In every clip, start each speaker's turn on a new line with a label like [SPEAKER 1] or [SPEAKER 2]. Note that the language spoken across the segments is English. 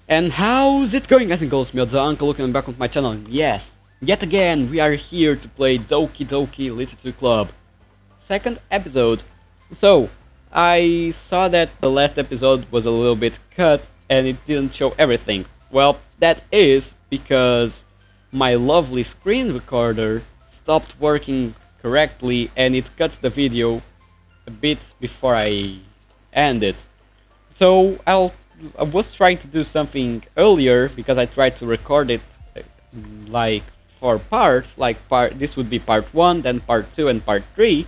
[SPEAKER 1] And how's it going, guys and girls? Me, the uncle, looking back on my channel. Yes, yet again we are here to play Doki Doki Literature Club. Second episode. So, I saw that the last episode was a little bit cut and it didn't show everything. Well, that is because my lovely screen recorder stopped working correctly and it cuts the video a bit before I end it. So I was trying to do something earlier because I tried to record it like for parts, like this would be part 1, then part 2 and part 3.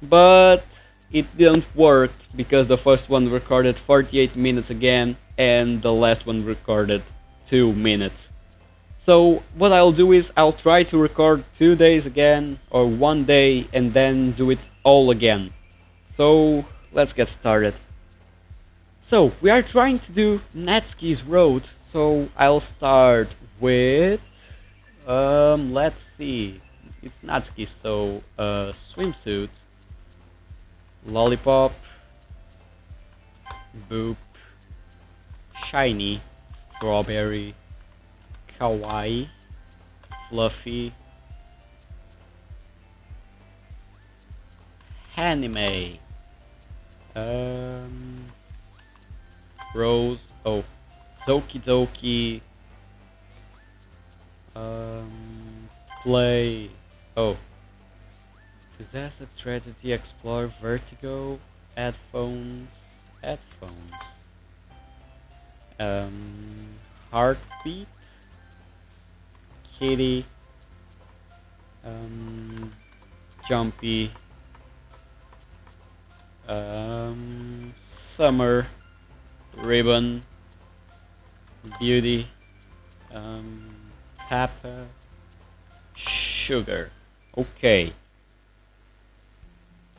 [SPEAKER 1] But it didn't work because the first one recorded 48 minutes again and the last one recorded 2 minutes. So what I'll do is I'll try to record 2 days again or 1 day and then do it all again. So let's get started. So we are trying to do Natsuki's Road, so I'll start with let's see, it's Natsuki, so swimsuit, lollipop, boop, shiny, strawberry, kawaii, fluffy, anime, Rose, oh, Doki Doki, play, oh, possess a tragedy, explore, vertigo, headphones, heartbeat, kitty, jumpy, summer, ribbon, beauty, pepper, sugar. Okay.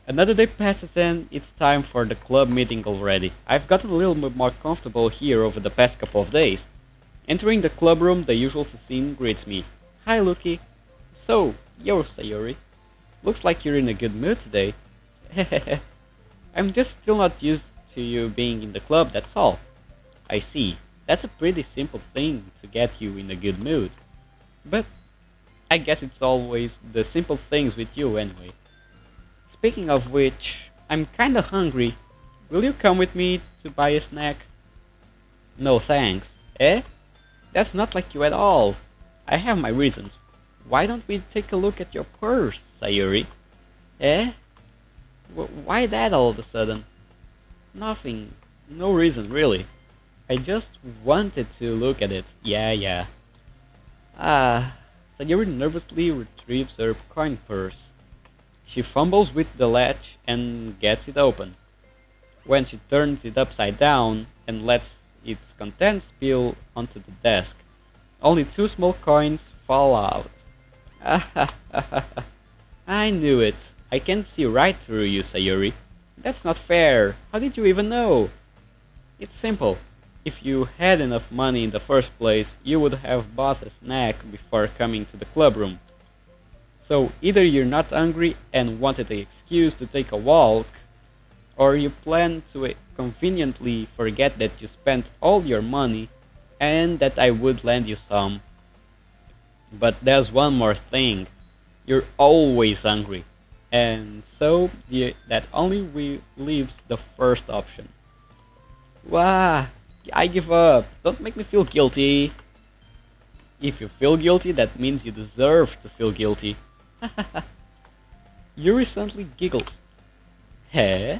[SPEAKER 1] Another day passes and it's time for the club meeting already. I've gotten a little bit more comfortable here over the past couple of days. Entering the club room, the usual scene greets me. Hi, Luki. So, you're Sayori. Looks like you're in a good mood today. I'm just still not used to you being in the club, that's all. I see. That's a pretty simple thing to get you in a good mood. But I guess it's always the simple things with you anyway. Speaking of which, I'm kinda hungry. Will you come with me to buy a snack? No thanks. Eh? That's not like you at all. I have my reasons. Why don't we take a look at your purse, Sayuri? Eh? Why that all of a sudden? Nothing. No reason, really. I just wanted to look at it. Yeah. Sayuri nervously retrieves her coin purse. She fumbles with the latch and gets it open. When she turns it upside down and lets its contents spill onto the desk, only 2 small coins fall out. I knew it. I can see right through you, Sayuri. That's not fair. How did you even know? It's simple. If you had enough money in the first place, you would have bought a snack before coming to the club room. So either you're not hungry and wanted an excuse to take a walk, or you plan to conveniently forget that you spent all your money and that I would lend you some. But there's one more thing. You're always hungry. And so that only leaves the first option. Wah! I give up. Don't make me feel guilty. If you feel guilty, that means you deserve to feel guilty. Yuri suddenly giggles. Hey?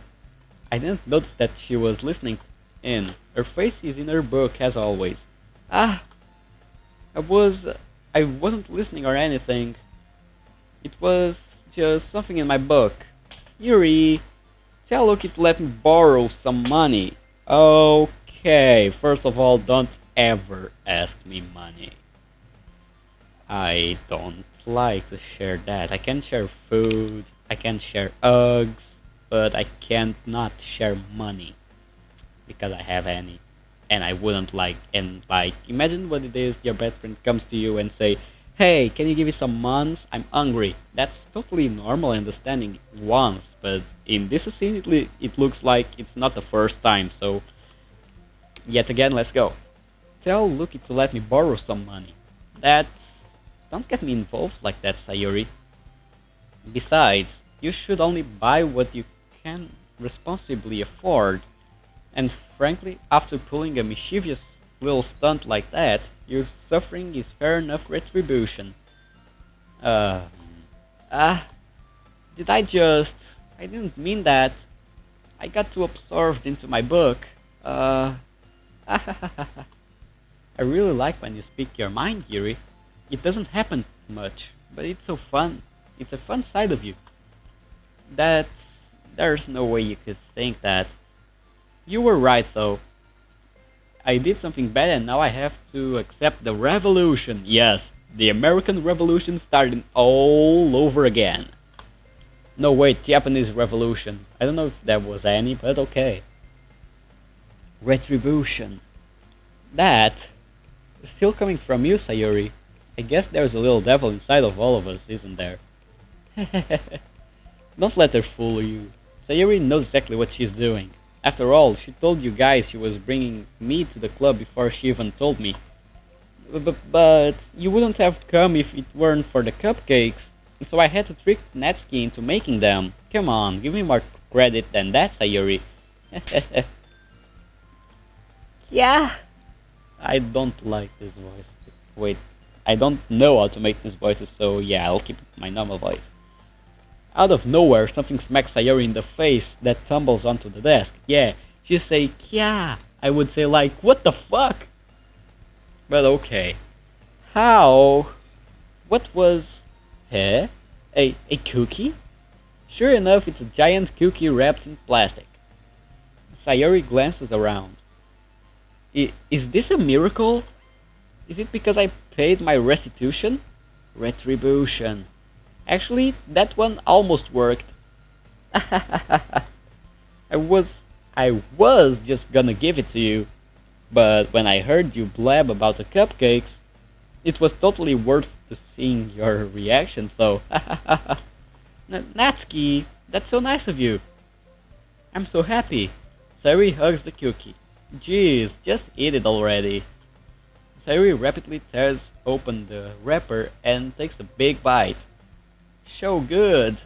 [SPEAKER 1] I didn't notice that she was listening in. Her face is in her book as always. I wasn't listening or anything. It was just something in my book. Yuri, tell Loki to let me borrow some money. Okay, first of all, don't ever ask me money. I don't like to share that. I can share food, I can share Uggs, but I can't not share money because I have any. And I wouldn't like, imagine what it is, your best friend comes to you and say, hey, can you give me some months? I'm hungry. That's totally normal understanding once, but in this scene it looks like it's not the first time, so yet again, let's go. tell Lucky to let me borrow some money. That's... Don't get me involved like that, Sayuri. Besides, you should only buy what you can responsibly afford. And frankly, after pulling a mischievous little stunt like that, your suffering is fair enough retribution. Uh... Ah... Did I just... I didn't mean that. I got too absorbed into my book. I really like when you speak your mind, Yuri. It doesn't happen much, but it's so fun. It's a fun side of you. That's... There's no way you could think that. You were right, though. I did something bad and now I have to accept the revolution. Yes, the American Revolution starting all over again. No, wait, Japanese Revolution. I don't know if there was any, but okay. Retribution. That is still coming from you, Sayuri. I guess there's a little devil inside of all of us, isn't there? Don't let her fool you. Sayuri knows exactly what she's doing. After all, she told you guys she was bringing me to the club before she even told me. But you wouldn't have come if it weren't for the cupcakes. So I had to trick Natsuki into making them. Come on, give me more credit than that, Sayuri. Yeah. I don't like this voice. Wait, I don't know how to make these voices, so yeah, I'll keep my normal voice. Out of nowhere, something smacks Sayuri in the face that tumbles onto the desk. Yeah, she say, Kya. I would say like, what the fuck? But okay. How? What was... Huh? A cookie? Sure enough, it's a giant cookie wrapped in plastic. Sayuri glances around. Is this a miracle? Is it because I paid my restitution? Retribution. Actually, that one almost worked. I was just gonna give it to you, but when I heard you blab about the cupcakes, it was totally worth to seeing your reaction, so... Natsuki, that's so nice of you. I'm so happy. Sayuri hugs the cookie. Jeez, just eat it already. Sayuri rapidly tears open the wrapper and takes a big bite. So good.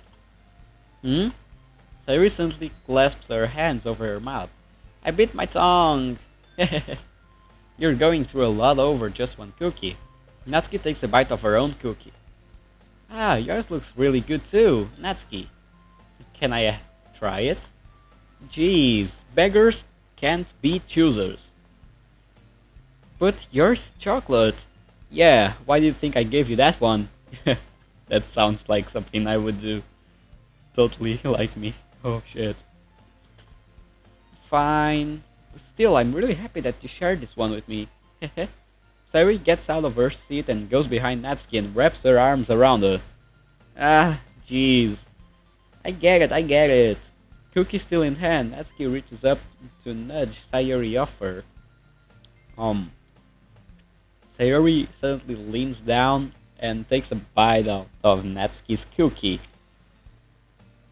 [SPEAKER 1] Sayuri suddenly clasps her hands over her mouth. I bit my tongue. You're going through a lot over just one cookie. Natsuki takes a bite of her own cookie. Ah, yours looks really good too, Natsuki. Can I try it? Jeez, beggars can't be choosers. But yours chocolate. Yeah, why do you think I gave you that one? That sounds like something I would do. Totally like me. Oh shit. Fine. Still, I'm really happy that you shared this one with me. Sayuri gets out of her seat and goes behind Natsuki and wraps her arms around her. Ah, jeez. I get it. Cookie still in hand, Natsuki reaches up to nudge Sayuri off her. Sayuri suddenly leans down and takes a bite out of Natsuki's cookie.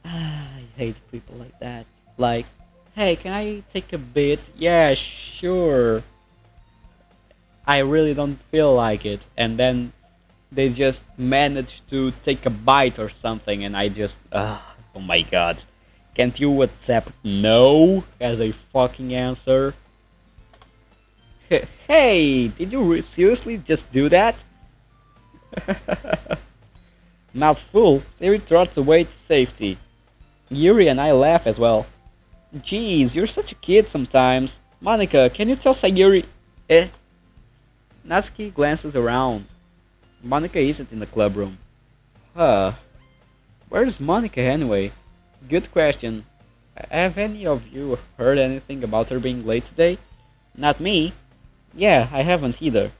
[SPEAKER 1] Ah, I hate people like that. Like, hey, can I take a bit? Yeah, sure. I really don't feel like it. And then they just manage to take a bite or something and I just... oh my god. Can't you WhatsApp no as a fucking answer? Hey, did you seriously just do that? Mouthful, Sayuri trots away to safety. Yuri and I laugh as well. Jeez, you're such a kid sometimes. Monica, can you tell Sayuri... Natsuki glances around. Monica isn't in the club room. Huh. Where's Monica anyway? Good question. Have any of you heard anything about her being late today? Not me. Yeah, I haven't either.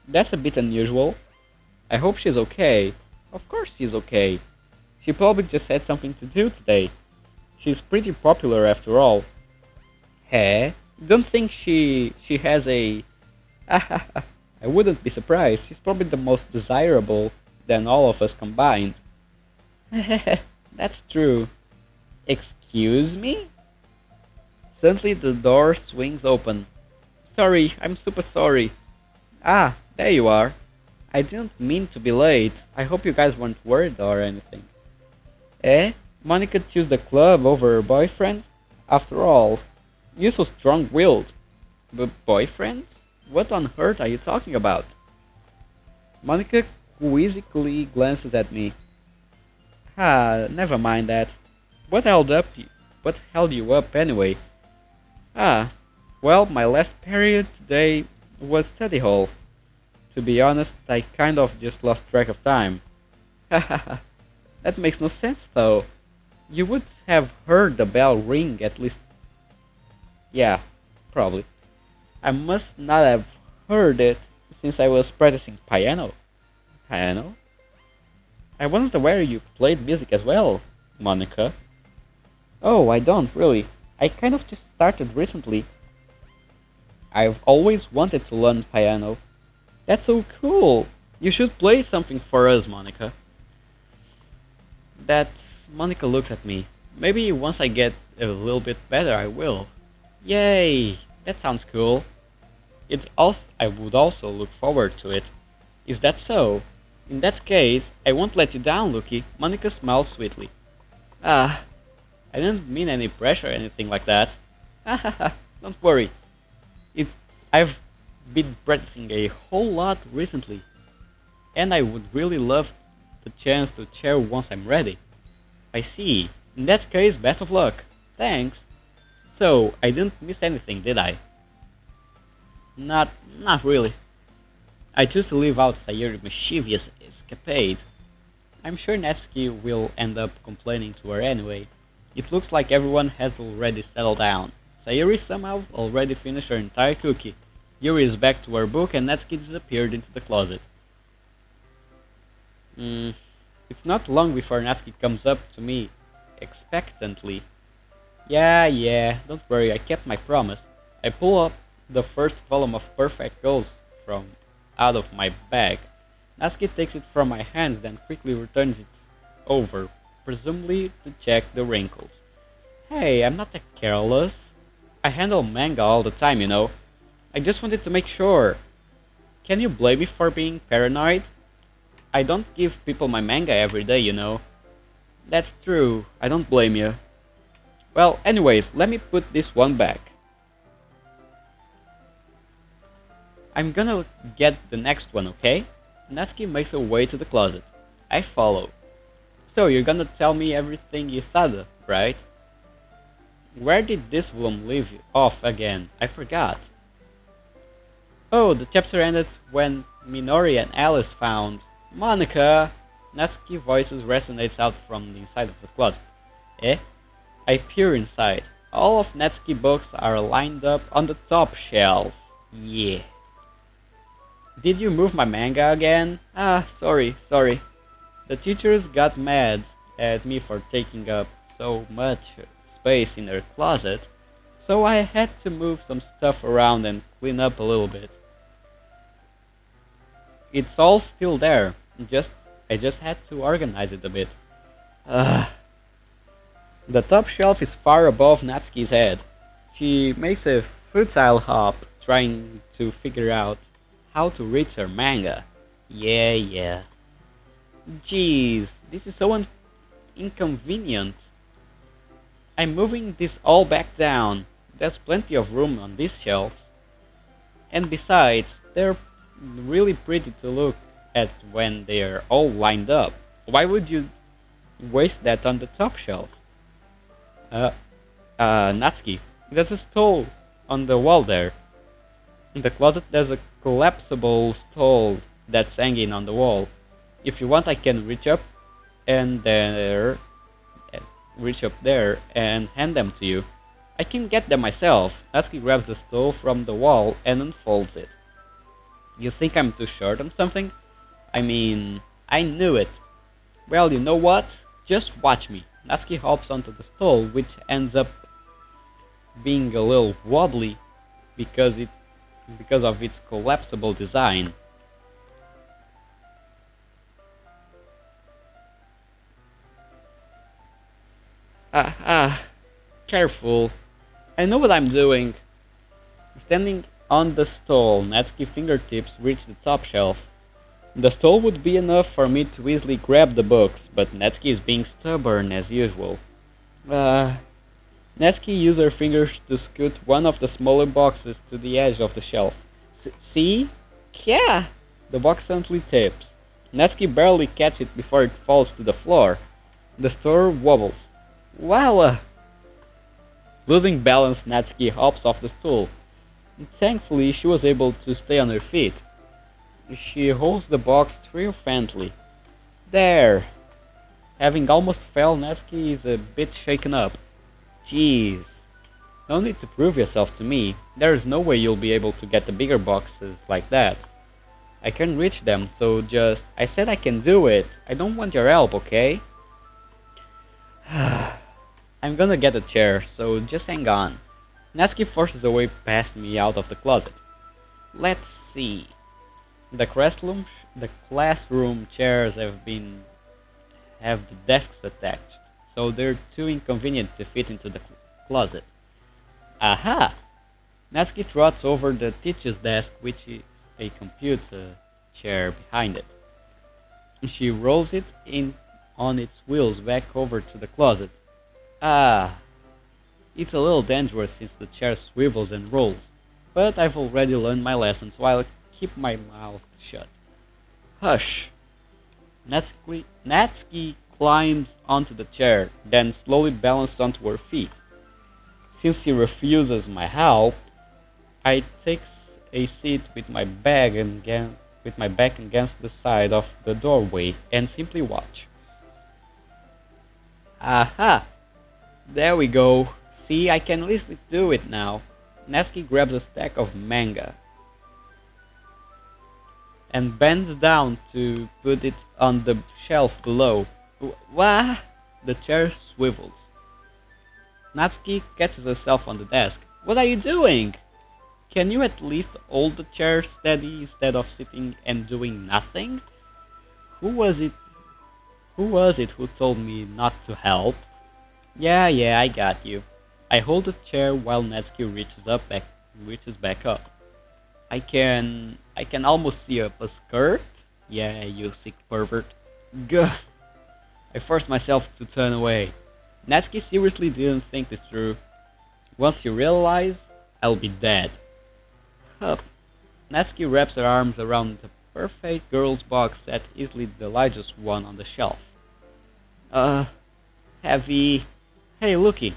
[SPEAKER 1] That's a bit unusual. I hope she's okay. Of course she's okay. She probably just had something to do today. She's pretty popular after all. Hey, don't think she has a... I wouldn't be surprised. She's probably the most desirable than all of us combined. That's true. Excuse me? Suddenly the door swings open. Sorry, I'm super sorry. Ah, there you are. I didn't mean to be late. I hope you guys weren't worried or anything. Eh? Monica chose the club over her boyfriend? After all, you're so strong-willed. But boyfriends? What on earth are you talking about? Monica quizzically glances at me. Ah, never mind that. What held you up anyway? Ah, well, my last period today was study hall. To be honest, I kind of just lost track of time. Hahaha, that makes no sense though. You would have heard the bell ring at least. Yeah, probably. I must not have heard it since I was practicing piano. Piano? I wasn't aware you played music as well, Monica. Oh, I don't really. I kind of just started recently. I've always wanted to learn piano. That's so cool. You should play something for us, Monica. That Monica looks at me. Maybe once I get a little bit better, I will. Yay! That sounds cool. I would also look forward to it. Is that so? In that case, I won't let you down, Lucky. Monica smiles sweetly. Ah, I didn't mean any pressure or anything like that. Hahaha, don't worry. I've been practicing a whole lot recently, and I would really love the chance to share once I'm ready. I see. In that case, best of luck. Thanks. So, I didn't miss anything, did I? Not really. I choose to leave out Sayuri's mischievous escapade. I'm sure Natsuki will end up complaining to her anyway. It looks like everyone has already settled down. Sayuri somehow already finished her entire cookie. Yuri is back to her book and Natsuki disappeared into the closet. It's not long before Natsuki comes up to me expectantly. Yeah, don't worry, I kept my promise. I pull up the first volume of Perfect Goals from out of my bag. Natsuki takes it from my hands, then quickly returns it over, presumably to check the wrinkles. Hey, I'm not that careless. I handle manga all the time, you know. I just wanted to make sure. Can you blame me for being paranoid? I don't give people my manga every day, you know. That's true, I don't blame you. Well, anyway, let me put this one back. I'm gonna get the next one, okay? Natsuki makes her way to the closet. I follow. So, you're gonna tell me everything you thought, right? Where did this volume leave off again? I forgot. Oh, the chapter ended when Minori and Alice found Monica! Natsuki voices resonates out from the inside of the closet. Eh? I peer inside. All of Natsuki books are lined up on the top shelf. Yeah. Did you move my manga again? Ah, sorry. The teachers got mad at me for taking up so much space in their closet, so I had to move some stuff around and clean up a little bit. It's all still there, I just had to organize it a bit. The top shelf is far above Natsuki's head. She makes a futile hop, trying to figure out how to reach her manga. Yeah. Jeez, this is so inconvenient. I'm moving this all back down. There's plenty of room on these shelves. And besides, they're really pretty to look at when they're all lined up. Why would you waste that on the top shelf? Natsuki, there's a stall on the wall there. In the closet there's a collapsible stall that's hanging on the wall. If you want I can reach up there and hand them to you. I can get them myself. Natsuki grabs the stall from the wall and unfolds it. You think I'm too short on something? I mean, I knew it. Well, you know what? Just watch me. Natsuki hops onto the stall, which ends up being a little wobbly because of its collapsible design. Careful. I know what I'm doing. Standing on the stall. Natsuki's fingertips reach the top shelf. The stall would be enough for me to easily grab the books, but Natsuki is being stubborn as usual. Uh, Natsuki used her fingers to scoot one of the smaller boxes to the edge of the shelf. See? Yeah! The box suddenly tips. Natsuki barely catches it before it falls to the floor. The store wobbles. Wow! Losing balance, Natsuki hops off the stool. Thankfully, she was able to stay on her feet. She holds the box triumphantly. There! Having almost fell, Natsuki is a bit shaken up. Jeez. No need to prove yourself to me. There is no way you'll be able to get the bigger boxes like that. I can reach them, so just... I said I can do it. I don't want your help, okay? I'm gonna get a chair, so just hang on. Natsuki forces a way past me out of the closet. Let's see. The classroom chairs have the desks attached, so they're too inconvenient to fit into the closet. Aha! Natsuki trots over the teacher's desk, which is a computer chair behind it. She rolls it in on its wheels back over to the closet. Ah, it's a little dangerous since the chair swivels and rolls, but I've already learned my lesson, so I'll keep my mouth shut. Hush! Natsuki climbs onto the chair, then slowly balances onto her feet. Since he refuses my help, I take a seat with my back against the side of the doorway and simply watch. Aha! There we go. See, I can easily do it now. Natsuki grabs a stack of manga and bends down to put it on the shelf below. Wah! The chair swivels. Natsuki catches herself on the desk. What are you doing? Can you at least hold the chair steady instead of sitting and doing nothing? Who was it who told me not to help? Yeah, I got you. I hold the chair while Natsuki reaches back up. I can almost see up a skirt. Yeah, you sick pervert. Gah! I forced myself to turn away. Natsuki seriously didn't think this through. Once you realize, I'll be dead. Hup. Natsuki wraps her arms around the perfect girl's box set easily the largest one on the shelf. Heavy. Hey, looky.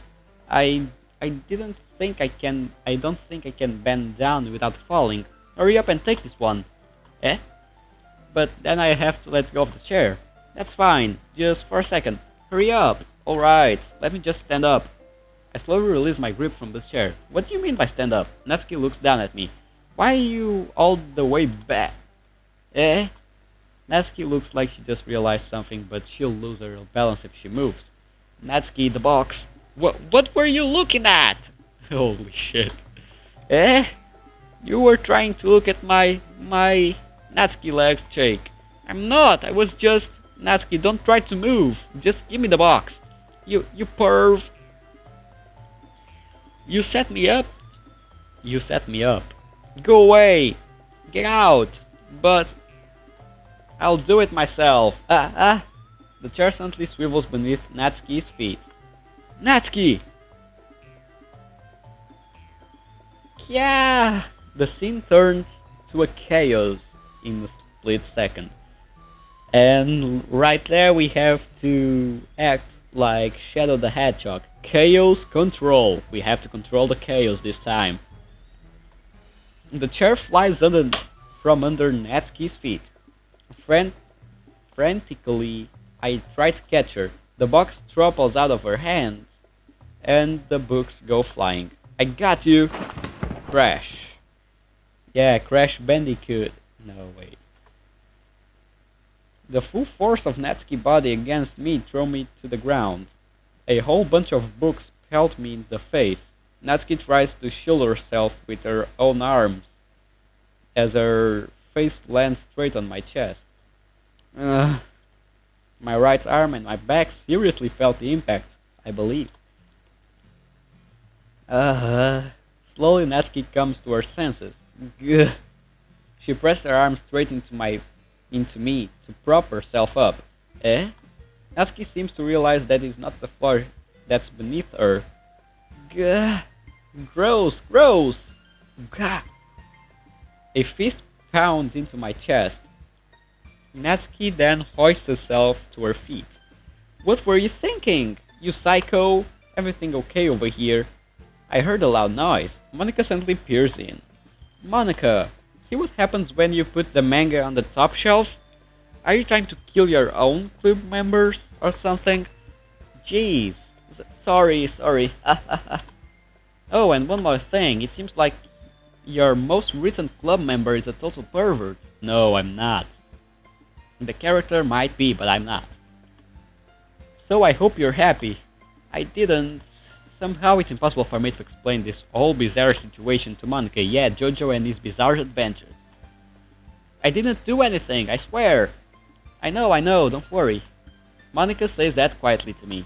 [SPEAKER 1] I don't think I can bend down without falling. Hurry up and take this one. Eh? But then I have to let go of the chair. That's fine. Just for a second. Hurry up. Alright, let me just stand up. I slowly release my grip from the chair. What do you mean by stand up? Natsuki looks down at me. Why are you all the way back? Eh? Natsuki looks like she just realized something, but she'll lose her balance if she moves. Natsuki, the box. What were you looking at? Holy shit. Eh? You were trying to look at my Natsuki legs shake. I'm not, I was just... Natsuki, don't try to move. Just give me the box. You perv. You set me up? You set me up. Go away. Get out. But... I'll do it myself. The chair suddenly swivels beneath Natsuki's feet. Natsuki! Yeah! The scene turned to a chaos in a split second. And right there we have to act like Shadow the Hedgehog. Chaos control. We have to control the chaos this time. The chair flies from under Natsuki's feet. Frantically, I try to catch her. The box topples out of her hands, and the books go flying. I got you! Crash. Yeah, Crash Bandicoot. No, wait. The full force of Natsuki's body against me threw me to the ground. A whole bunch of books pelt me in the face. Natsuki tries to shield herself with her own arms, as her face lands straight on my chest. My right arm and my back seriously felt the impact, I believe. Slowly, Natsuki comes to her senses. Gah. She pressed her arm straight into me to prop herself up. Eh? Natsuki seems to realize that it's not the floor that's beneath her. Gah. Gross, gross! Gah. A fist pounds into my chest. Natsuki then hoists herself to her feet. What were you thinking? You psycho? Everything okay over here? I heard a loud noise. Monica suddenly peers in. Monica, see what happens when you put the manga on the top shelf? Are you trying to kill your own club members or something? Jeez. Sorry. Oh, and one more thing. It seems like your most recent club member is a total pervert. No, I'm not. The character might be, but I'm not. So I hope you're happy. I didn't. Somehow it's impossible for me to explain this whole bizarre situation to Monica. Yeah, Jojo and his bizarre adventures. I didn't do anything, I swear. I know, don't worry. Monica says that quietly to me.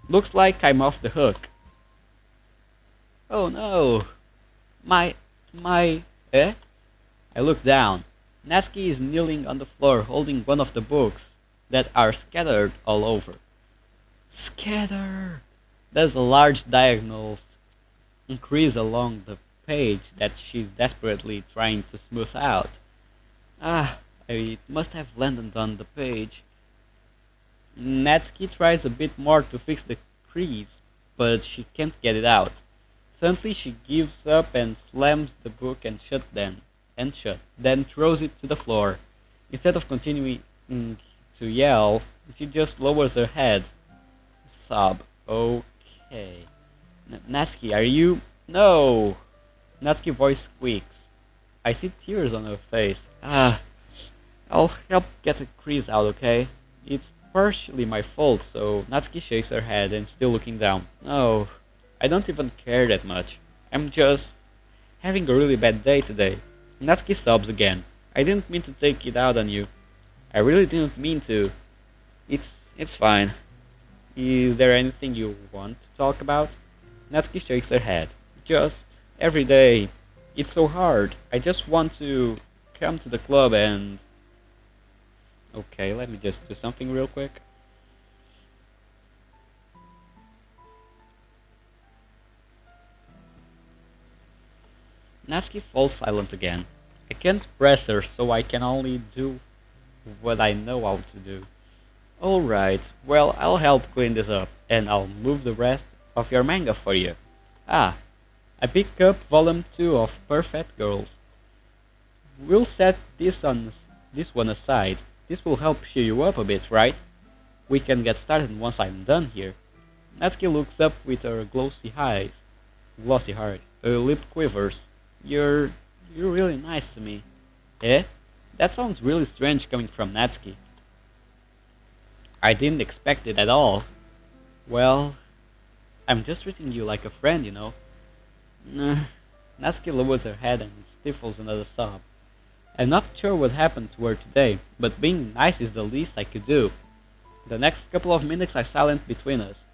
[SPEAKER 1] Looks like I'm off the hook. Oh no. Eh? I look down. Natsuki is kneeling on the floor holding one of the books that are scattered all over. Scatter! There's a large diagonal increase along the page that she's desperately trying to smooth out. It must have landed on the page. Natsuki tries a bit more to fix the crease, but she can't get it out. Suddenly she gives up and slams the book and shut, then throws it to the floor. Instead of continuing to yell, she just lowers her head. Sob. Okay. Natsuki, are you? No! Natsuki's voice squeaks. I see tears on her face. I'll help get the crease out, okay? It's partially my fault, so Natsuki shakes her head and still looking down. No, I don't even care that much. I'm just having a really bad day today. Natsuki sobs again. I didn't mean to take it out on you. I really didn't mean to. It's fine. Is there anything you want to talk about? Natsuki shakes her head. Just every day. It's so hard. I just want to come to the club and... Okay, let me just do something real quick. Natsuki falls silent again. I can't press her, so I can only do what I know how to do. Alright, well, I'll help clean this up, and I'll move the rest of your manga for you. I pick up volume 2 of Perfect Girls. We'll set this one aside. This will help cheer you up a bit, right? We can get started once I'm done here. Natsuki looks up with her glossy eyes. Her lip quivers. You're really nice to me. Eh? That sounds really strange coming from Natsuki. I didn't expect it at all. Well, I'm just treating you like a friend, you know. Natsuki lowers her head and stifles another sob. I'm not sure what happened to her today, but being nice is the least I could do. The next couple of minutes are silent between us,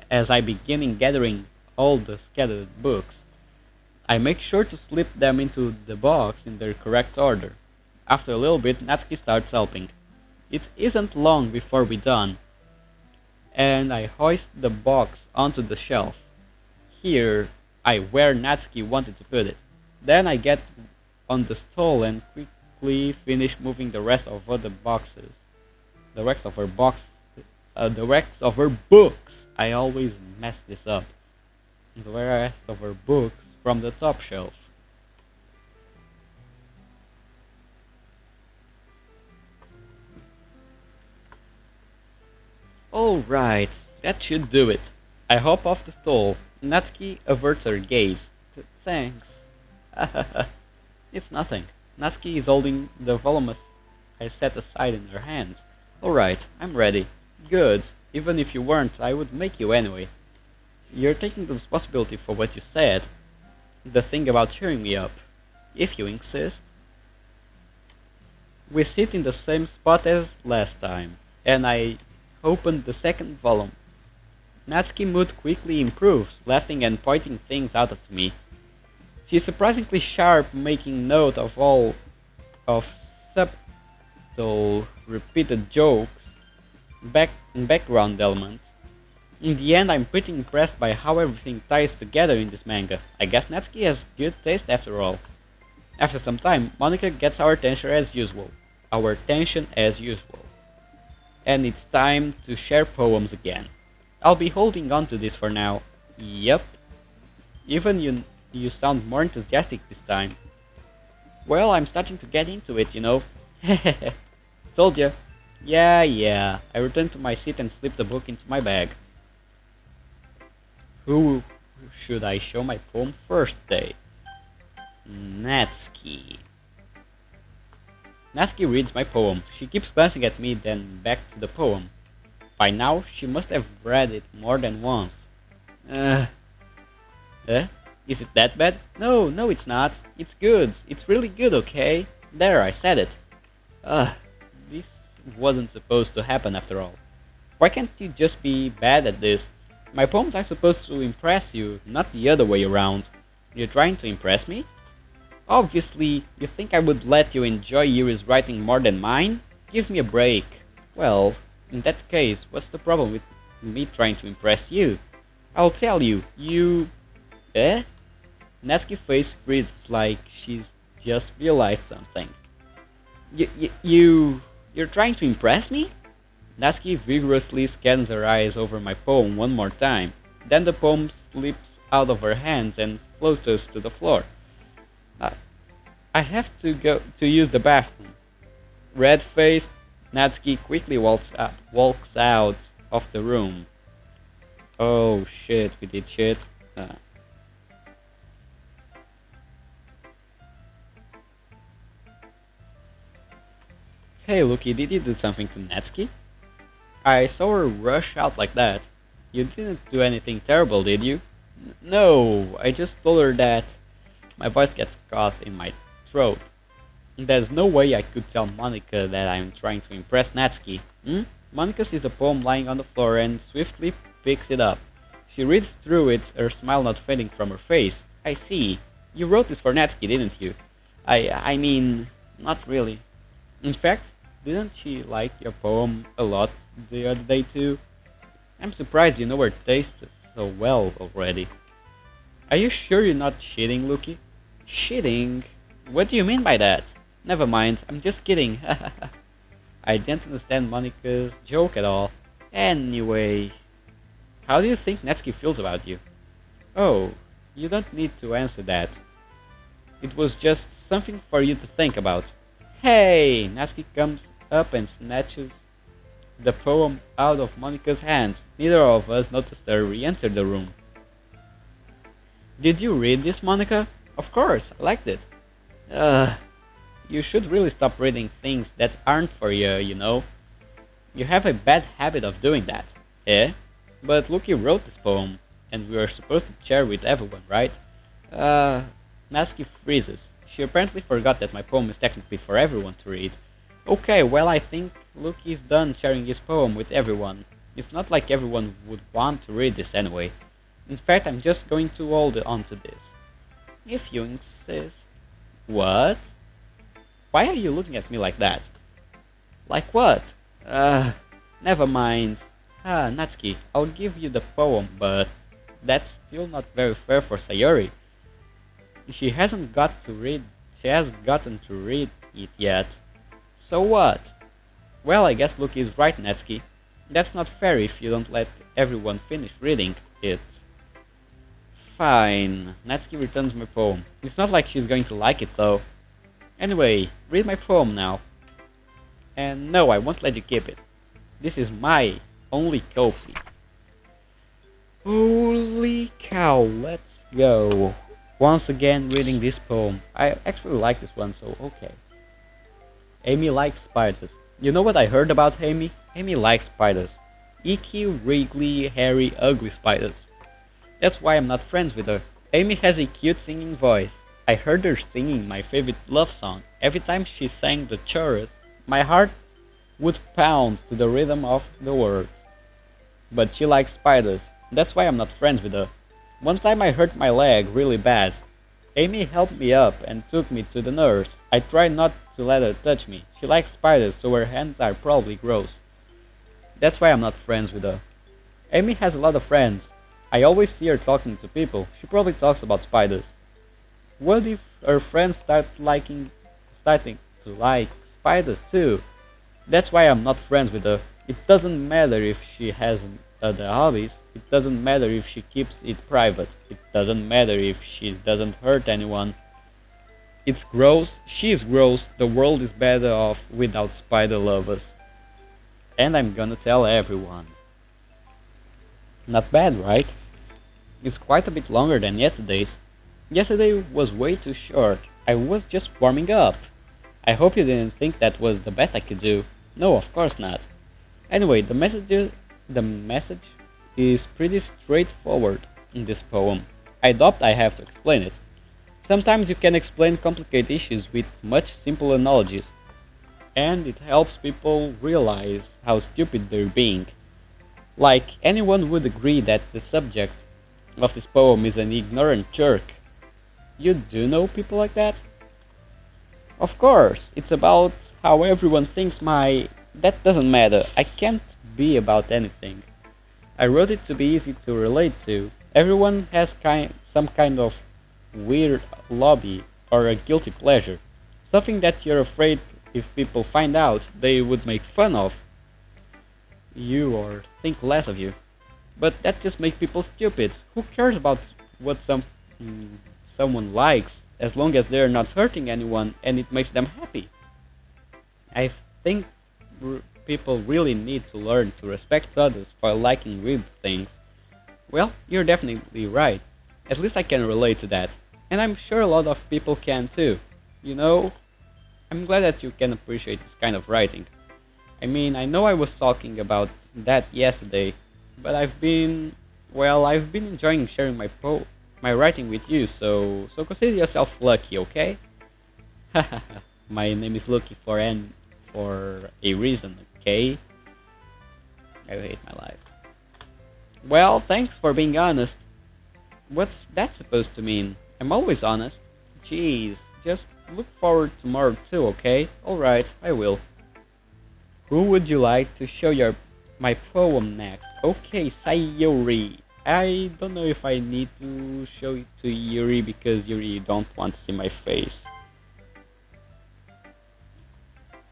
[SPEAKER 1] as I begin gathering all the scattered books. I make sure to slip them into the box in their correct order. After a little bit, Natsuki starts helping. It isn't long before we're done, and I hoist the box onto the shelf. Here, I where Natsuki wanted to put it. Then I get on the stall and quickly finish moving the rest of her boxes. The rest of her books. I always mess this up. The rest of her books from the top shelf. Alright, that should do it. I hop off the stall. Natsuki averts her gaze. Thanks. It's nothing. Natsuki is holding the volume I set aside in her hands. Alright, I'm ready. Good. Even if you weren't, I would make you anyway. You're taking the responsibility for what you said. The thing about cheering me up. If you insist. We sit in the same spot as last time, and I opened the second volume. Natsuki's mood quickly improves, laughing and pointing things out at me. She's surprisingly sharp, making note of all of subtle, repeated jokes, background elements. In the end, I'm pretty impressed by how everything ties together in this manga. I guess Natsuki has good taste after all. After some time, Monica gets our attention as usual. And it's time to share poems again. I'll be holding on to this for now. Yep. Even you sound more enthusiastic this time. Well, I'm starting to get into it, you know. Told ya. Yeah. I returned to my seat and slipped the book into my bag. Who should I show my poem first, Day? Natsuki. Natsuki reads my poem. She keeps glancing at me, then back to the poem. By now, she must have read it more than once. Is it that bad? No, it's not. It's good. It's really good, okay? There, I said it. This wasn't supposed to happen after all. Why can't you just be bad at this? My poems are supposed to impress you, not the other way around. You're trying to impress me? Obviously, you think I would let you enjoy Yuri's writing more than mine? Give me a break. Well, in that case, what's the problem with me trying to impress you? I'll tell you, you... Natsuki's face freezes like she's just realized something. You're trying to impress me? Natsuki vigorously scans her eyes over my poem one more time. Then the poem slips out of her hands and floats to the floor. I have to go to use the bathroom. Red-faced, Natsuki quickly walks out of the room. Oh shit, we did shit. Hey Luki, did you do something to Natsuki? I saw her rush out like that. You didn't do anything terrible, did you? No, I just told her that my voice gets caught in my throat. There's no way I could tell Monica that I'm trying to impress Natsuki. Monica sees the poem lying on the floor and swiftly picks it up. She reads through it, her smile not fading from her face. I see. You wrote this for Natsuki, didn't you? I mean, not really. In fact, didn't she like your poem a lot the other day too? I'm surprised you know her taste so well already. Are you sure you're not cheating, Luki? Cheating? What do you mean by that? Never mind, I'm just kidding. I didn't understand Monica's joke at all. Anyway, how do you think Natsuki feels about you? Oh, you don't need to answer that. It was just something for you to think about. Hey! Natsuki comes up and snatches the poem out of Monica's hands. Neither of us noticed her re-enter the room. Did you read this, Monica? Of course, I liked it. You should really stop reading things that aren't for you, you know. You have a bad habit of doing that. But Luki wrote this poem, and we were supposed to share with everyone, right? Natsuki freezes. She apparently forgot that my poem is technically for everyone to read. Okay, well I think Luki's done sharing his poem with everyone. It's not like everyone would want to read this anyway. In fact, I'm just going to hold on to this. If you insist. What? Why are you looking at me like that? Like what? Never mind. Natsuki, I'll give you the poem, but that's still not very fair for Sayori. She hasn't gotten to read it yet. So what? Well, I guess Luki is right, Natsuki. That's not fair if you don't let everyone finish reading it. Fine. Natsuki returns my poem. It's not like she's going to like it though. Anyway, read my poem now. And no, I won't let you keep it. This is my only copy. Holy cow, let's go. Once again reading this poem. I actually like this one, so okay. Amy likes spiders. You know what I heard about Amy? Amy likes spiders. Icky, wriggly, hairy, ugly spiders. That's why I'm not friends with her. Amy has a cute singing voice. I heard her singing my favorite love song. Every time she sang the chorus, my heart would pound to the rhythm of the words. But she likes spiders. That's why I'm not friends with her. One time I hurt my leg really bad. Amy helped me up and took me to the nurse. I tried not to let her touch me. She likes spiders, so her hands are probably gross. That's why I'm not friends with her. Amy has a lot of friends. I always see her talking to people. She probably talks about spiders. What if her friends starting to like spiders too? That's why I'm not friends with her. It doesn't matter if she has other hobbies. It doesn't matter if she keeps it private. It doesn't matter if she doesn't hurt anyone. It's gross. She's gross. The world is better off without spider lovers. And I'm gonna tell everyone. Not bad, right? It's quite a bit longer than yesterday's. Yesterday was way too short. I was just warming up. I hope you didn't think that was the best I could do. No, of course not. Anyway, the message is pretty straightforward in this poem. I doubt I have to explain it. Sometimes you can explain complicated issues with much simpler analogies, and it helps people realize how stupid they're being. Like, anyone would agree that the subject of this poem is an ignorant jerk. You do know people like that? Of course, it's about how everyone thinks my... That doesn't matter, I can't be about anything. I wrote it to be easy to relate to. Everyone has some kind of weird lobby or a guilty pleasure. Something that you're afraid if people find out they would make fun of you or think less of you. But that just makes people stupid. Who cares about what someone likes as long as they're not hurting anyone and it makes them happy? I think people really need to learn to respect others for liking weird things. Well, you're definitely right. At least I can relate to that. And I'm sure a lot of people can too. You know, I'm glad that you can appreciate this kind of writing. I mean, I know I was talking about that yesterday, but I've been enjoying sharing my writing with you, so consider yourself lucky, okay? My name is Lucky for a reason, okay? I hate my life. Well, thanks for being honest. What's that supposed to mean? I'm always honest. Jeez, just look forward to more too, okay? Alright, I will. Who would you like to show my poem next? Okay, Sayuri. I don't know if I need to show it to Yuri because Yuri don't want to see my face.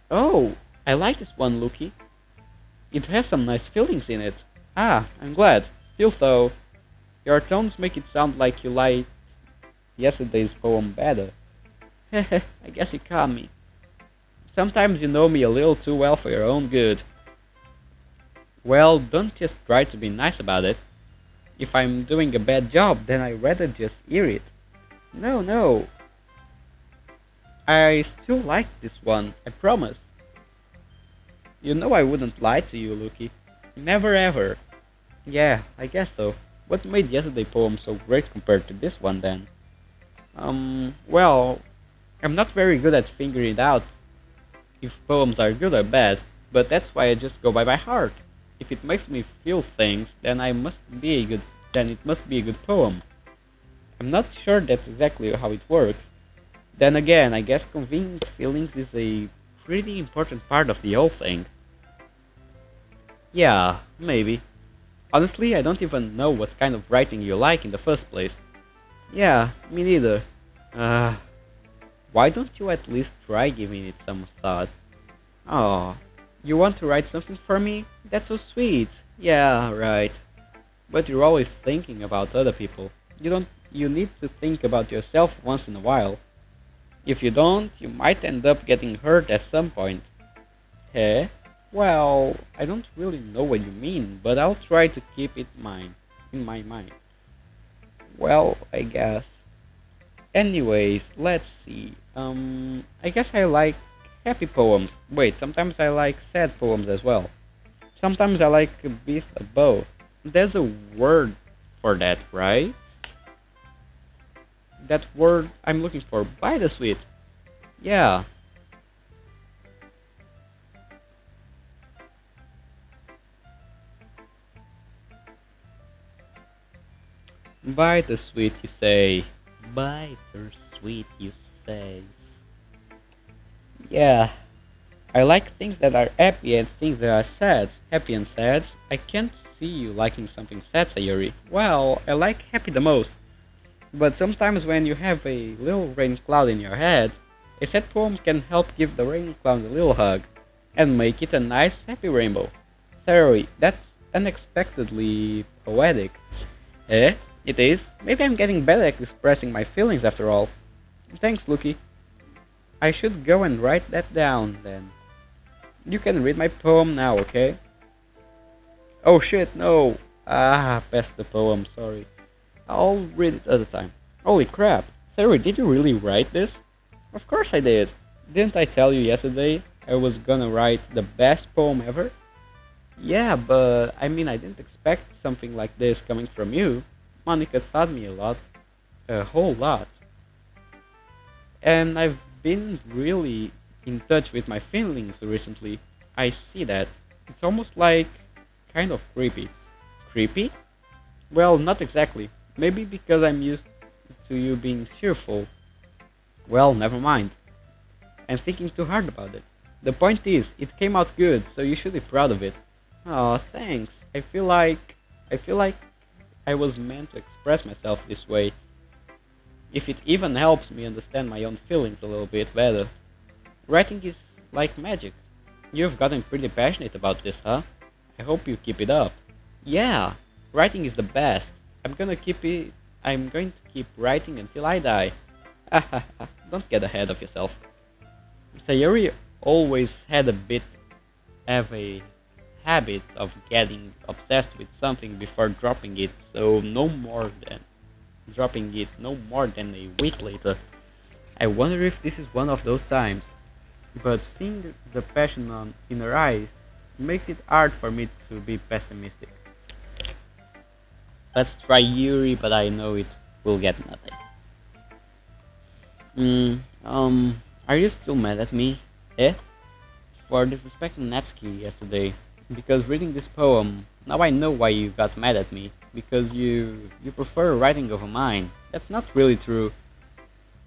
[SPEAKER 1] Oh, I like this one, Lucky. It has some nice feelings in it. Ah, I'm glad. Still though, your tones make it sound like you liked yesterday's poem better. Heh, I guess you caught me. Sometimes you know me a little too well for your own good. Well, don't just try to be nice about it. If I'm doing a bad job, then I'd rather just hear it. No, no. I still like this one, I promise. You know I wouldn't lie to you, Lucky. Never ever. Yeah, I guess so. What made yesterday poem so great compared to this one then? Well, I'm not very good at figuring it out if poems are good or bad, but that's why I just go by my heart. If it makes me feel things, then it must be a good poem. I'm not sure that's exactly how it works. Then again, I guess conveying feelings is a pretty important part of the whole thing. Yeah, maybe. Honestly, I don't even know what kind of writing you like in the first place. Yeah, me neither. Uh, why don't you at least try giving it some thought? Oh, you want to write something for me? That's so sweet. Yeah, right. But you're always thinking about other people. You need to think about yourself once in a while. If you don't, you might end up getting hurt at some point. Eh? Well, I don't really know what you mean, but I'll try to keep it in my mind. Well, I guess. Anyways, let's see. I guess I like happy poems. Wait, sometimes I like sad poems as well. Sometimes I like a bit of both. There's a word for that, right? That word I'm looking for. Bittersweet. Yeah. Bittersweet, you say. bittersweet, you says. Yeah, I like things that are happy and things that are sad. Happy and sad. I can't see you liking something sad, Sayori. Well, I like happy the most. But sometimes when you have a little rain cloud in your head, a sad poem can help give the rain cloud a little hug and make it a nice happy rainbow. Sorry, that's unexpectedly poetic. Eh? It is? Maybe I'm getting better at expressing my feelings after all. Thanks, Lucky. I should go and write that down then. You can read my poem now, okay? Oh shit, no! Ah, past the poem, sorry. I'll read it at a time. Holy crap! Sorry, did you really write this? Of course I did. Didn't I tell you yesterday I was gonna write the best poem ever? Yeah, but I mean I didn't expect something like this coming from you. Monica taught me a whole lot. And I've been really in touch with my feelings recently. I see that. It's almost like kind of creepy. Creepy? Well, not exactly. Maybe because I'm used to you being cheerful. Well, never mind. I'm thinking too hard about it. The point is, it came out good, so you should be proud of it. Oh, thanks. I feel like I was meant to express myself this way. If it even helps me understand my own feelings a little bit better. Writing is like magic. You've gotten pretty passionate about this, huh? I hope you keep it up. Yeah, writing is the best. I'm going to keep writing until I die. Don't get ahead of yourself. Sayori always had a habit of getting obsessed with something before dropping it, so no more than dropping it no more than a week later. I wonder if this is one of those times. But seeing the passion in her eyes makes it hard for me to be pessimistic. Let's try Yuri, but I know it will get nothing. Are you still mad at me? Eh? For disrespecting Natsuki yesterday. Because reading this poem, now I know why you got mad at me. Because you prefer writing over mine. That's not really true.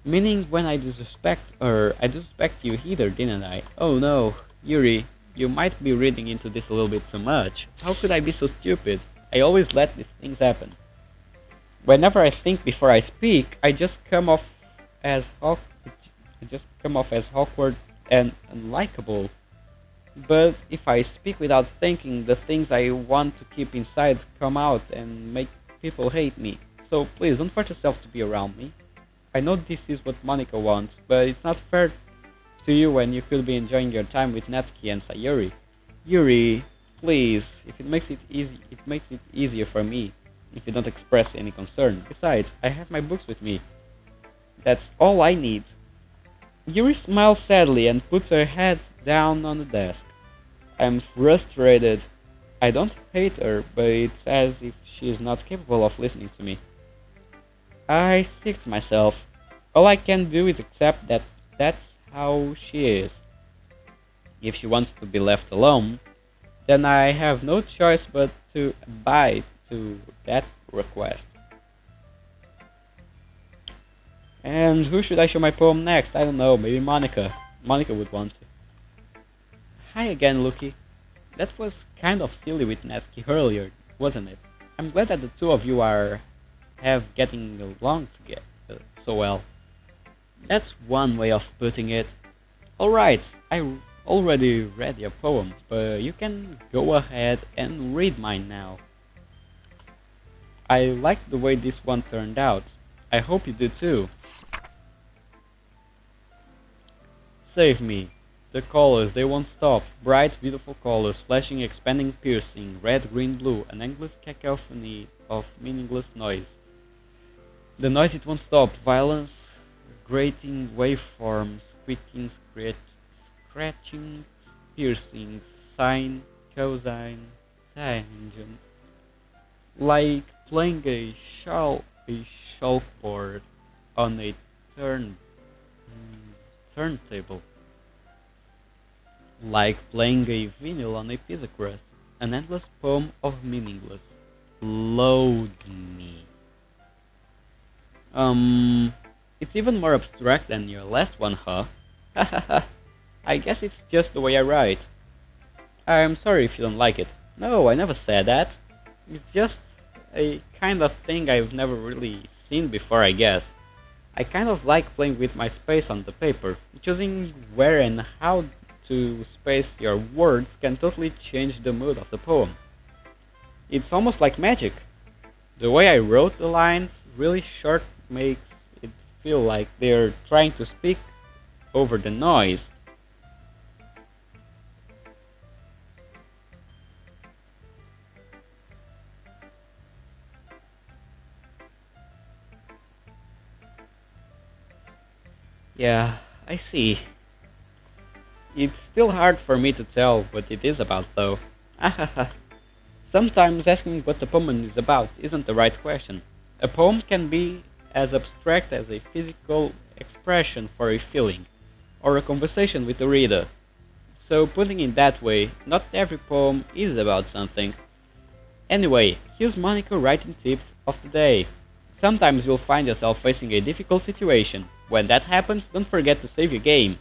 [SPEAKER 1] Meaning when I disrespect her, I disrespect you either, didn't I? Oh no, Yuri, you might be reading into this a little bit too much. How could I be so stupid? I always let these things happen. Whenever I think before I speak, I just come off as awkward and unlikable. But if I speak without thinking, the things I want to keep inside come out and make people hate me. So please don't force yourself to be around me. I know this is what Monica wants, but it's not fair to you when you could be enjoying your time with Natsuki and Sayori. Yuri, please, if it makes it easier for me if you don't express any concern. Besides, I have my books with me. That's all I need. Yuri smiles sadly and puts her head down on the desk. I'm frustrated. I don't hate her, but it's as if she is not capable of listening to me. I sick to myself. All I can do is accept that that's how she is. If she wants to be left alone, then I have no choice but to abide to that request. And who should I show my poem next? I don't know, maybe Monica. Monica would want to. Hi again, Lucky. That was kind of silly with Natsuki earlier, wasn't it? I'm glad that the two of you have getting along together so well. That's one way of putting it. Alright, I already read your poem, but you can go ahead and read mine now. I like the way this one turned out. I hope you do too. Save me. The colors, they won't stop. Bright, beautiful colors, flashing, expanding, piercing. Red, green, blue. An endless cacophony of meaningless noise. The noise it won't stop. Violence, grating waveforms, squeaking, scratching, piercing, sine, cosine, tangent. Like playing a chalkboard on a turntable. Like playing a vinyl on a pizza crust. An endless poem of meaningless. Load me. Um, it's even more abstract than your last one, huh? I guess it's just the way I write. I'm sorry if you don't like it. No, I never said that. It's just a kind of thing I've never really seen before, I guess. I kind of like playing with my space on the paper. Choosing where and how to space your words can totally change the mood of the poem. It's almost like magic. The way I wrote the lines really short makes it feel like they're trying to speak over the noise. Yeah, I see. It's still hard for me to tell what it is about, though. Sometimes asking what the poem is about isn't the right question. A poem can be as abstract as a physical expression for a feeling, or a conversation with the reader. So, putting it that way, not every poem is about something. Anyway, here's Monica writing tip of the day. Sometimes you'll find yourself facing a difficult situation. When that happens, don't forget to save your game.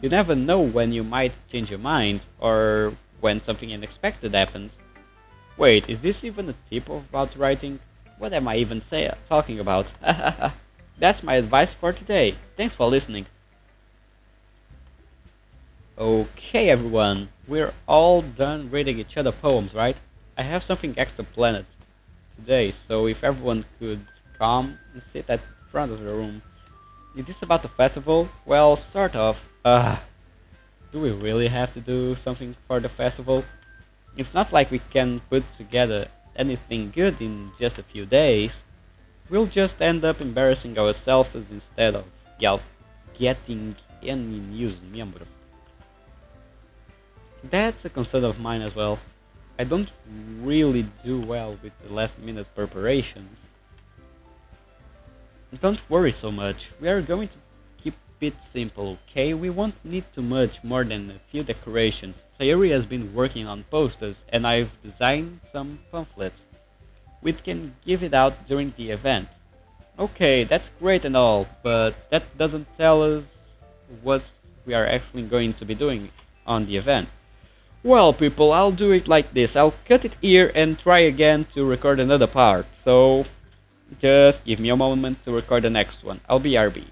[SPEAKER 1] You never know when you might change your mind, or when something unexpected happens. Wait, is this even a tip about writing? What am I even talking about? That's my advice for today. Thanks for listening. Okay everyone, we're all done reading each other poems, right? I have something extra planned today, so if everyone could come and sit at the front of the room. Is this about the festival? Well, sort of. Do we really have to do something for the festival? It's not like we can put together anything good in just a few days. We'll just end up embarrassing ourselves instead of getting any news members. That's a concern of mine as well. I don't really do well with the last minute preparations. Don't worry so much, we are going to keep it simple, okay? We won't need too much more than a few decorations. Sayuri has been working on posters and I've designed some pamphlets. We can give it out during the event. Okay, that's great and all, but that doesn't tell us what we are actually going to be doing on the event. Well, people, I'll do it like this. I'll cut it here and try again to record another part. So, just give me a moment to record the next one. I'll be RB.